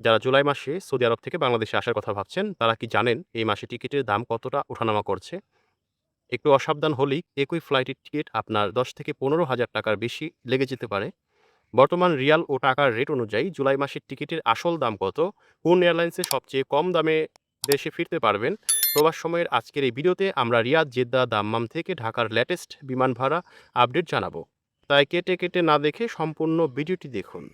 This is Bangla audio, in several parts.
যারা জুলাই মাসে সৌদি আরব থেকে বাংলাদেশে আসার কথা ভাবছেন, তারা কি জানেন এই মাসে টিকিটের দাম কতটা ওঠানামা করছে? একটু অসাবধান হলেই একই ফ্লাইটের টিকিট আপনার ১০ থেকে ১৫,০০০ টাকার বেশি লেগে যেতে পারে। বর্তমান রিয়াল ও টাকার রেট অনুযায়ী জুলাই মাসের টিকিটের আসল দাম কত? কোন এয়ারলাইন্সে সবচেয়ে কম দামে দেশে ফিরতে পারবেন? প্রবাস সময়ের আজকের এই ভিডিওতে আমরা রিয়াদ, জেদ্দা, দাম্মাম থেকে ঢাকার লেটেস্ট বিমান ভাড়া আপডেট জানাবো। তাই কেটে না দেখে সম্পূর্ণ ভিডিওটি দেখুন।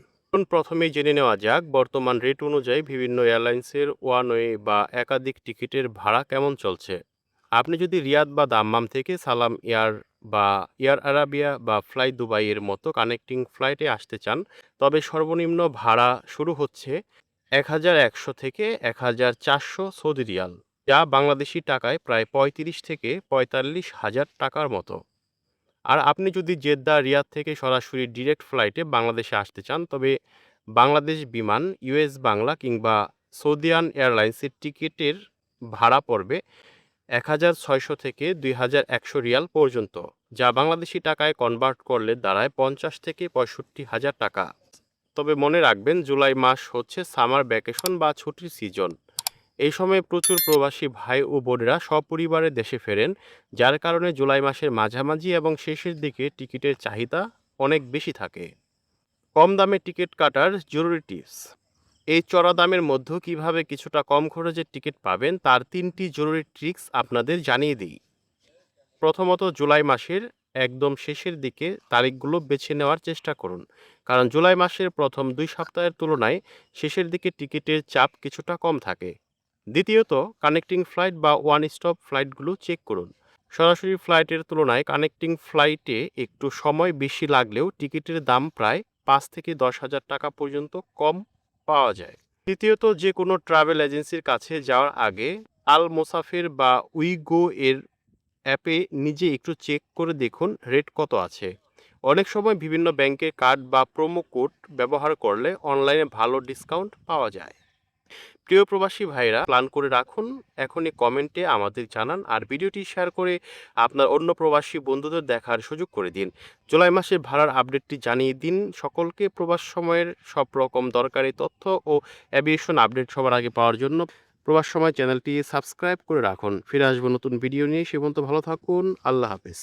প্রথমেই জেনে নেওয়া যাক বর্তমান রেট অনুযায়ী বিভিন্ন এয়ারলাইন্সের ওয়ান ওয়ে বা একাধিক টিকিটের ভাড়া কেমন চলছে। আপনি যদি রিয়াদ বা দাম্মাম থেকে সালাম এয়ার বা এয়ার আরাবিয়া বা ফ্লাই দুবাইয়ের মতো কানেক্টিং ফ্লাইটে আসতে চান, তবে সর্বনিম্ন ভাড়া শুরু হচ্ছে ১,১০০ থেকে ১,৪০০ সৌদি রিয়াল, যা বাংলাদেশি টাকায় প্রায় ৩৫ থেকে ৪৫,০০০ টাকার মতো। আর আপনি যদি জেদ্দা, রিয়াদ থেকে সরাসরি ডিরেক্ট ফ্লাইটে বাংলাদেশে আসতে চান, তবে বাংলাদেশ বিমান, ইউএস বাংলা কিংবা সৌদিয়ান এয়ারলাইন্সের টিকিটের ভাড়া পড়বে ১,৬০০ থেকে ২,১০০ রিয়াল পর্যন্ত, যা বাংলাদেশি টাকায় কনভার্ট করলে দাঁড়ায় ৫০ থেকে ৬৫,০০০ টাকা। তবে মনে রাখবেন, জুলাই মাস হচ্ছে সামার ভ্যাকেশন বা ছুটির সিজন। এই সময়ে প্রচুর প্রবাসী ভাই ও বোনেরা সপরিবারে দেশে ফেরেন, যার কারণে জুলাই মাসের মাঝামাঝি এবং শেষের দিকে টিকিটের চাহিদা অনেক বেশি থাকে। কম দামে টিকিট কাটার জরুরি টিপস। এই চড়া দামের মধ্যেও কিভাবে কিছুটা কম খরচের টিকিট পাবেন তার ৩টি জরুরি ট্রিক্স আপনাদের জানিয়ে দিই। প্রথমত, জুলাই মাসের একদম শেষের দিকে তারিখগুলো বেছে নেওয়ার চেষ্টা করুন, কারণ জুলাই মাসের প্রথম ২ সপ্তাহের তুলনায় শেষের দিকে টিকিটের চাপ কিছুটা কম থাকে। দ্বিতীয়ত, কানেক্টিং ফ্লাইট বা ওয়ান স্টপ ফ্লাইটগুলো চেক করুন। সরাসরি ফ্লাইটের তুলনায় কানেক্টিং ফ্লাইটে একটু সময় বেশি লাগলেও টিকিটের দাম প্রায় ৫ থেকে ১০,০০০ টাকা পর্যন্ত কম পাওয়া যায়। তৃতীয়ত, যে কোনো ট্রাভেল এজেন্সির কাছে যাওয়ার আগে আল মোসাফির বা উইগো এর অ্যাপে নিজে একটু চেক করে দেখুন রেট কত আছে। অনেক সময় বিভিন্ন ব্যাংকের কার্ড বা প্রোমো কোড ব্যবহার করলে অনলাইনে ভালো ডিসকাউন্ট পাওয়া যায়। প্রিয় প্রবাসী ভাইরা, প্ল্যান করে রাখুন, এখনই কমেন্টে আমাদের জানান আর ভিডিওটি শেয়ার করে আপনার অন্য প্রবাসী বন্ধুদের দেখার সুযোগ করে দিন। জুলাই মাসের ভাড়ার আপডেটটি জানিয়ে দিন সকলকে। প্রবাস সময়ের সব রকম দরকারি তথ্য ও অ্যাভিয়েশন আপডেট সবার আগে পাওয়ার জন্য প্রবাস সময় চ্যানেলটি সাবস্ক্রাইব করে রাখুন। ফিরে আসবো নতুন ভিডিও নিয়ে। সে পর্যন্ত ভালো থাকুন। আল্লাহ হাফেজ।